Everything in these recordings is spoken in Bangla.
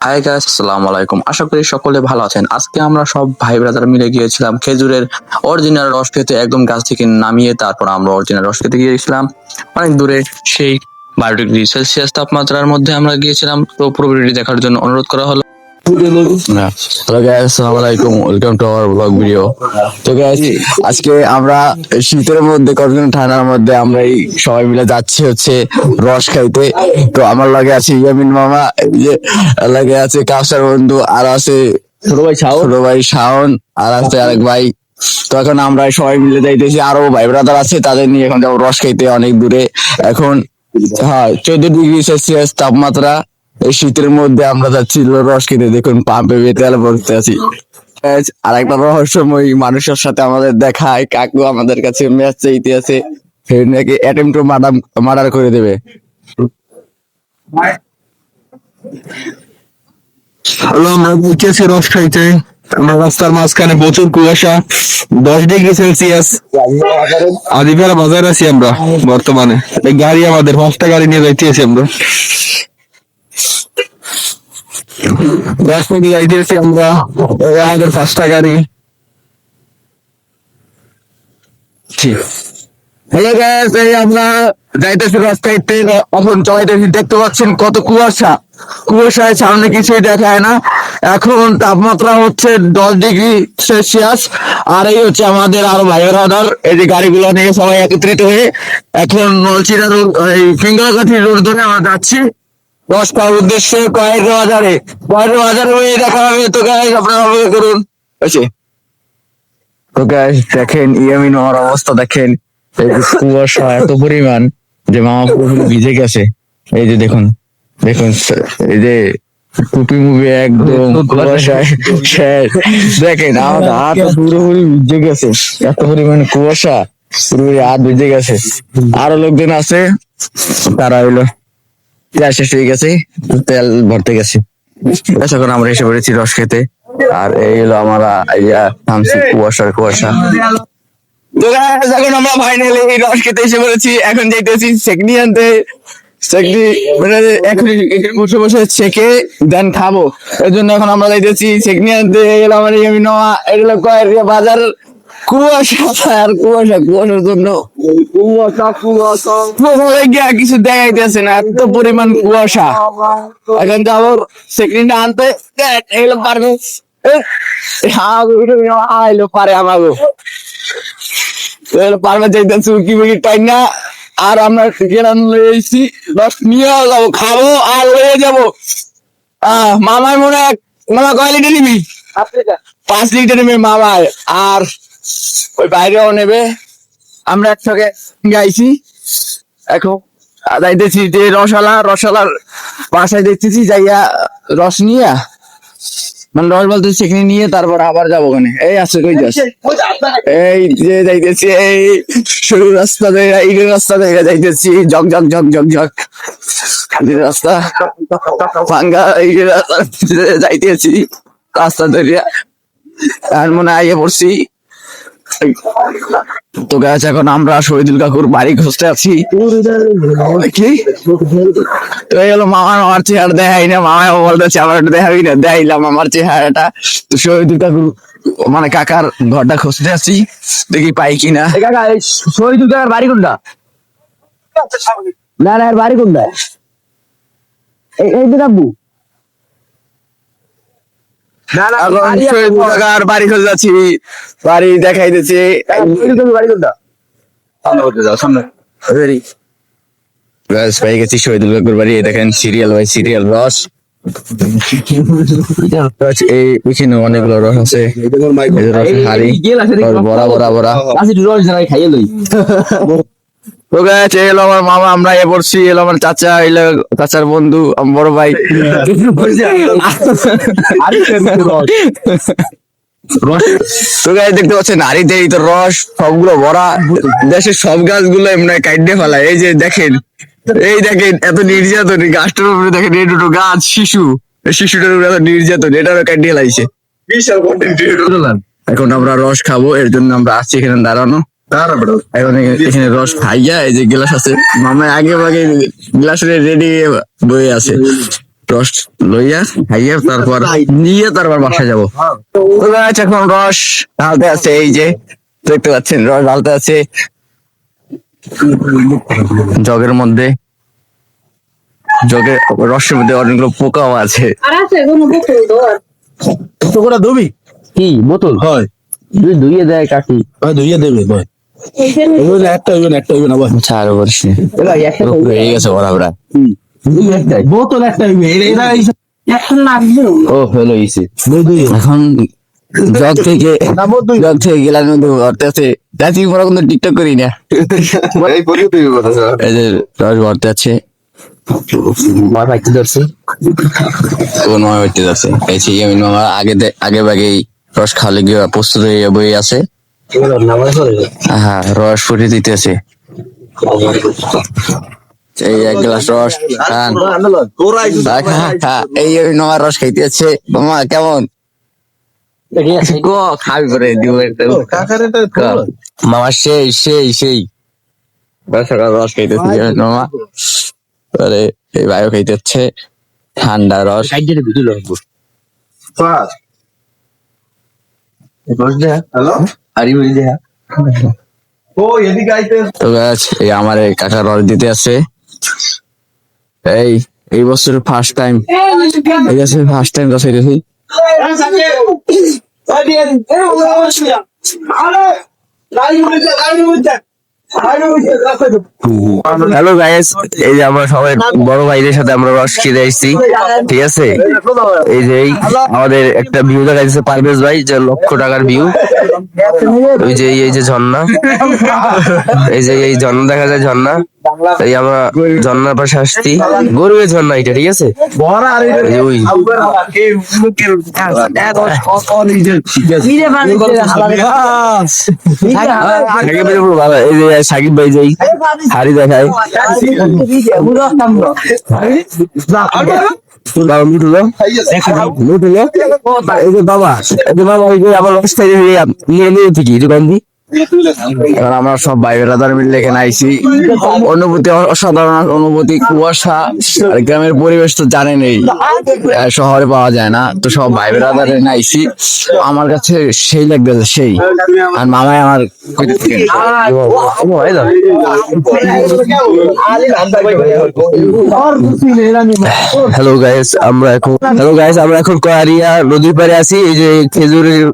হাই গাইস, আসসালামু আলাইকুম। আশা করি সকলে ভালো আছেন। আজকে আমরা সব ভাই ব্রাদার মিলে গিয়েছিলাম খেজুরের অরিজিনাল রস খেতে, একদম গাছ থেকে নামিয়ে তারপর আমরা অরিজিনাল রস খেতে গিয়েছিলাম অনেক দূরে। সেই 12 ডিগ্রি সেলসিয়াস তাপমাত্রার মধ্যে আমরা গিয়েছিলাম। তো পুরো ভিডিওটি দেখার জন্য অনুরোধ করা হলো। হ্যালো গাইস, আসসালামু আলাইকুম, welcome to our blog video. তো গাইস, আজকে আমরা শীতের মধ্যে কতদিন ঠান্ডার মধ্যে আমরা এই সবাই মিলে যাচ্ছি হচ্ছে রস খাইতে। তো আমার লাগে আছে ইয়ামিন মামা, এই যে লাগে আছে কাউসার বন্ধু, আর আছে ছোট ভাই শাওন, আর আছে আরেক ভাই। তো এখন আমরা সবাই মিলে যাইতেছি, আরো ভাই ব্রাদার আছে, তাদের নিয়ে এখন যাবো রস খাইতে অনেক দূরে। এখন 14 ডিগ্রি সেলসিয়াস তাপমাত্রা, এই শীতের মধ্যে আমরা যাচ্ছি রস খেতে। দেখুন পাম্পে বেতাল বসতে আছি। আর একটা রহস্যময় মানুষের সাথে আমাদের দেখায়, কাকু আমাদের কাছে ম্যাচ চাইতে আছে, সে নাকি অ্যাটেম্প টু মার্ডার করে দেবে। হ্যালো, আমরা উঠেছি রস খাইতে। আমরা রাস্তার মাঝখানে প্রচুর কুয়াশা, 10 ডিগ্রি সেলসিয়াস। আদিপাড়া বাজারে আছি আমরা বর্তমানে। এই গাড়ি আমাদের 5টা গাড়ি নিয়ে যাইতেছি আমরা। রস খাইতে যাইতেছি আমরা, এই আমাদের 5টা গাড়ি। হ্যালো গাইস, এই আমরা যাইতেছি রস খাইতে, এখন চলাইতেছি। দেখতে পাচ্ছেন কত কুয়াশা, কুয়াশায় সামনে কিছুই দেখায় না। এখন তাপমাত্রা হচ্ছে 10 ডিগ্রি সেলসিয়াস। আর এই হচ্ছে আমাদের আরো ভাইয়ের অর্ডার, এই যে গাড়িগুলো নিয়ে সবাই একত্রিত হয়ে এখন নলছিড়া রোড, এই ফিঙ্গারকাঠি রোড ধরে আমরা যাচ্ছি রস খাওয়ার উদ্দেশ্যে কয়ের বাজারে হয়ে দেখা হবে। তো গাইস, আপনারা অপেক্ষা করুন। আছে তো গাইস দেখেন, ইয়ামিন মামার অবস্থা দেখেন, এই যে কুয়াশা এত পরিমাণ যে মামা পুরো ভিজে গেছে। এই যে দেখুন দেখুন, এই যে টুপি মুভি একদম কুয়াশায় শেষ। দেখেন আমার হাত পুরোপুরি ভিজে গেছে, এত পরিমাণ কুয়াশা, পুরোপুরি হাত ভিজে গেছে। আরো লোকজন আছে, তারা হইলো তেল শেষ হয়ে গেছে, তেল ভরতে গেছে। এখন আমরা এসে পড়েছি রস খেতে, আর এই হলো আমরা নামছি কুয়াশা। তো guys, এখন আমরা ফাইনালি রস খেতে এসে পড়েছি। এখন যাইতেছি চেকনি আনতে। চেকনি মানে এখন এখানে বসে বসে চেকে দেন খাবো। এর জন্য এখন আমরা যাইতেছি চেকনি আনতে। এগুলো আমার আমি নেওয়া, এগুলো কয়ের বাজার। কুয়াশার জন্য কিছু দেখাইতেছে না, এত পরিমাণ কুয়াশা। এখন যাবো চেকনিটা আনতে। এগুলো পারবে আইলো পারে আমাগো পারবে যাইতেছি উকি বুকি টাই না। আর আমরা কেরান লইছি, রস নিয়ে যাবো, খাবো আর লয়ে যাবো। মামার মনে হয়, মামা কয় লিটার নিবি? 5 লিটার নেবে মামায়, আর ওই বাইরেও নেবে। আমরা একসঙ্গে গাইছি। এখন যাইতেছি যে রসালার বাসায় দেখতেছি, যাইয়া রস নিয়ে, মানে রস বলতে সেখানে নিয়ে তারপর আবার যাবো ওখানে। এই আছে কই যাস? এই যে যাইতেছি, এই সরু রাস্তা দিয়ে, এই রাস্তা দিয়ে যাইতেছি, ঝক ঝক ঝক ঝক ঝক খালি রাস্তা, ভাঙ্গা এই রাস্তা যাইতেছি রাস্তা ধরিয়া। আর মনে আইয়ে পড়ছি। তো গাছ, এখন আমরা শহীদুল কাকুর বাড়ি খুঁজতে আছি। কি তো এই হলো মামার চেহারা দেখাই না, মামা বলতেছে আমার একটু দেখাবি না, দেখাইলাম আমার চেহারাটা। তো শহীদুল কাকুর মানে কাকার ঘরটা খুঁজতে আছি, দেখি পাই কিনা। শহীদুল কাকার বাড়ি কোনটা? না না, এর বাড়ি কোনটা? এই তো কাকু বাড়ি খুঁজে যাচ্ছি, বাড়ি দেখাইতেছে। বাড়ি কোনটা? পেয়ে গেছি শহীদুল কাকুর বাড়ি। দেখেন সিরিয়াল বাই সিরিয়াল রস। এই এখানে অনেকগুলো রস আছে, রসের হাড়ি বড়া বড়া বড়া। খাইয়ে লই। তো গাছ, এলো আমার মামা, আমরা এ পড়ছি, এলো আমার চাচা, এলো চাচার বন্ধু, আমার বড় ভাই। তো গাছ দেখতে পাচ্ছেন নারীদের তো রস সবগুলো ভরা, দেশের সব গাছগুলো এমনি কাটতে ফেলায়। এই যে দেখেন, এই দেখেন এত নির্যাতন, গাছটার উপরে দেখেন এই দুটো গাছ, শিশুটার উপরে এত নির্যাতন, এটারও কাটিয়ে লাইছে। এখন আমরা রস খাবো, এর জন্য আমরা আসছি এখানে দাঁড়ানো। এখন এখানে রস খাইয়া, এই যে গ্লাস আছে, মামা আগে ভাগে গ্লাস রেডি বয়ে আছে। রস লইয়া খাইয়া তারপর নিয়ে তারপর বাসায় যাবো। তো guys, এখন রস ঢালতে আছে, এই যে দেখতে পাচ্ছেন রস ঢালতে আছে জগের মধ্যে। জগের রসের মধ্যে অনেকগুলো পোকাও আছে। তোরা ধুবি কি বোতল হয় তুই ধুইয়ে দেয় কাকি? ধুইয়া দেবে ভাই, একটা হইবে না ভাই। ছাড় বলছি হয়ে গেছে বরাবরা। বোতল একটা হইবে, ও হলো ইসি এখন জগ থেকে গেলাম ভরতে আছে। যাচ্ছি মনে কিন্তু টিকটক করি না। এই যে রস ভরতে আছে, মার পাইতে ধরছি, কোন মার পাইতে ধরছে এই আমি মামা আগে ভাগেই রস খাওয়ালে গিয়ে প্রস্তুত হয়ে বই আছে। হ্যাঁ রস ফুটে দিতেছে, এই এক গ্লাস রস খান। এই নোয়ার রস খাইতেছে মামা, কেমন খাবি করে দিব মামা? সেই সেই সেই সকাল রস খাইতেছি মামা, আরে এই ভাইও খাইতেছে ঠান্ডা রস। তো গাছ এই আমার কাকা রস দিতে আছে, এই বছর ফার্স্ট টাইম, এই আছে ফার্স্ট টাইম রস খাইতেছি। হ্যালো গাইস, এই যে আমরা সবাই বড় ভাইদের সাথে আমরা রস খেতে আসছি, ঠিক আছে? এই যে আমাদের একটা ভিউ দেখা যাচ্ছে পারভেজ ভাই, যে $1,00,000 ভিউ। ওই যে এই যে ঝর্ণা, এই যে এই ঝর্ণা দেখা যায়, ঝর্ণা। এই আমরা ঝর্ণার পাশে আসছি, গরুয়ের ঝর্ণা এটা, ঠিক আছে? ওই এই যে সাকিব ভাই যাই হাড়ি দেখায়, আমরা সব ভাই বেড়াদার মিলে এখানে আইসি। অনুভূতি অসাধারণ অনুভূতি, কুয়াশা আর গ্রামের পরিবেশ তো জানেনই, শহরে পাওয়া যায় না। তো সব ভাই বেড়াদার এখানে আইসি, আমার কাছে সেই লাগতেছে সেই। আর মামাই আমার হ্যালো গাইস, আমরা এখন কয়ারিয়া নদীর পাড়ে আছি। এই যে খেজুরের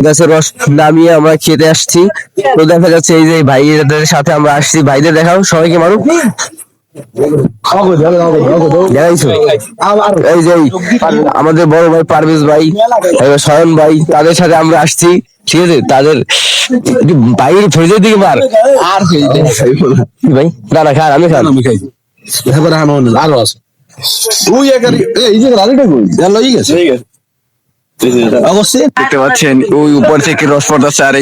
গাছের রস নামিয়ে আমরা খেতে আসছি। তো দেখা যাচ্ছে এই যে ভাইদের সাথে আমরা আসছি, ভাইদের দেখাও সবাইকে মারুক। এই যে আমাদের বড় ভাই পারভেজ ভাই, স্বয়ন ভাই, তাদের সাথে আমরা আসছি, ঠিক আছে? তাদের বাইরের ফ্রিজের দিকে মার আর ভাই না না খান, আমি খান, আমি খাই আরো আছে। অবশ্যই দেখতে পাচ্ছেন ওই উপর থেকে রস পড়তেছে, আর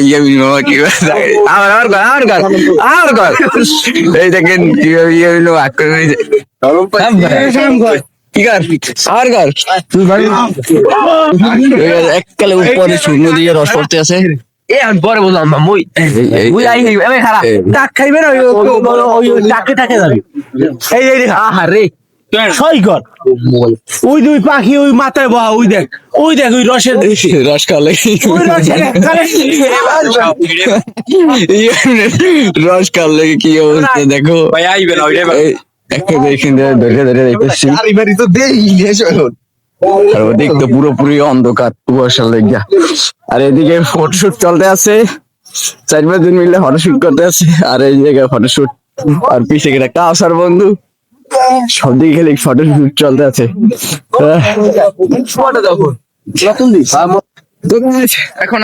এই দেখেন এককালে উপরে শূন্য দিয়ে রস পড়তে আছে। পরে বললাম সৈকত ওই দুই পাখি ওই মাথায় বহা, ওই দেখ ওই রসের রস খাওয়ালে রস খাওয়ালে কি অবস্থা দেখো একটা দেখেন ধরে ধরে দেখতেছি। আর ওদিক তো পুরোপুরি অন্ধকার কুয়াশা লেগা, আর এদিকে ফটোশুট চলতে আছে, 4-5 জন মিলে ফটোশুট করতে আছে। আর এই জায়গায় ফটোশুট, আর পিছিয়ে গেলে কাউসার বন্ধু, সব দিকে খেলে ফটোশুট চলতে আছে। এখন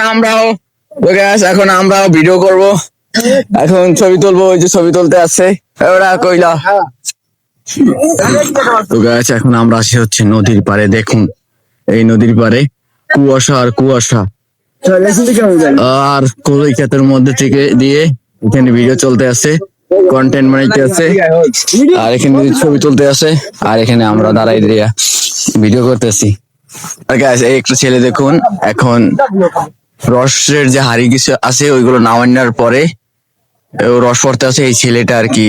আমরাও ভিডিও করব, এখন ছবি তুলবো। ওই যে ছবি তুলতে আছে ওরা কইলা। তো গাছ এখন আমরা আসি হচ্ছে নদীর পাড়ে। দেখুন এই নদীর পাড়ে কুয়াশা আর কুয়াশা, আর কলই ক্ষেতের মধ্যে থেকে দিয়ে এখানে ভিডিও চলতে আছে, কন্টেন্ট বানাইতে আছে, আর এখানে ছবি তুলতে আছে, আর এখানে আমরা দাঁড়াই দিয়া ভিডিও করতেছি। আর গাছ এই একটা ছেলে দেখুন, এখন রসের যে হাড়ি কিছু আছে ওইগুলো নামানোর পরে ও রস পড়তে আছে। এই ছেলেটা আর কি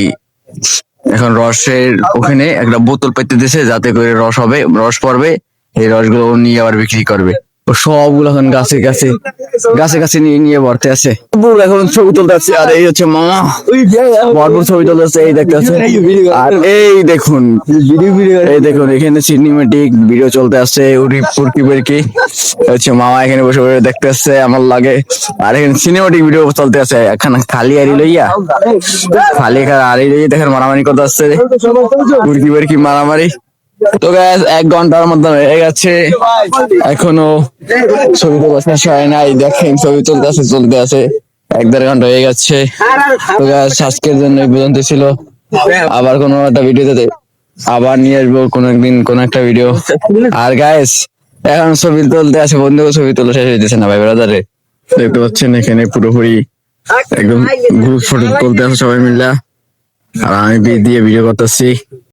এখন রসের ওখানে একটা বোতল পেতে দিছে যাতে করে রস হবে, রস পড়বে, এই রসগুলো ও নিয়ে আবার বিক্রি করবে। ও সবগুলো এখন গাছে গাছে গাছে গাছে নিয়ে নিয়ে ভরতে আছে। বুড়ো এখন ছবি তুলতে আছে, আর এই হচ্ছে মামা ভরপুর ছবি তুলতে আছে, এই দেখতে আছে। আর এই দেখুন, এই দেখুন এখানে সিনেমেটিক ভিডিও চলতে আছে, উড়কি বেরকি হচ্ছে মামা এখানে বসে বসে দেখতে আসছে আমার লাগে। আর এখানে সিনেমেটিক ভিডিও চলতে আছে, এখন খালি আড়ি লইয়া খালি আড়ি লইয়া দেখেন মারামারি করতে আসছে, উড়কি বেরকি মারামারি। তো guys, 1 ঘন্টার মধ্যে হয়ে গেছে, এখনো ছবি তোলা শেষ হয় নাই। দেখেন ছবি চলতে আছে 1-1.5 ঘন্টা হয়ে গেছে। তো guys, আজকের জন্য এই পর্যন্ত ছিল। আবার কোনো একটা ভিডিওতে আবার নিয়ে আসবো কোনো একদিন কোন একটা ভিডিও। আর গাইস, এখন ছবি তুলতে আছে, বন্ধু ছবি তোলা শেষ হইতেছে না ভাই ব্রাদারে। দেখতে পাচ্ছেন এখানে পুরোপুরি একদম গ্রুপ ফটো তুলতে আছে সবাই মিলে, আর আমি দিয়ে ভিডিও করতেছি।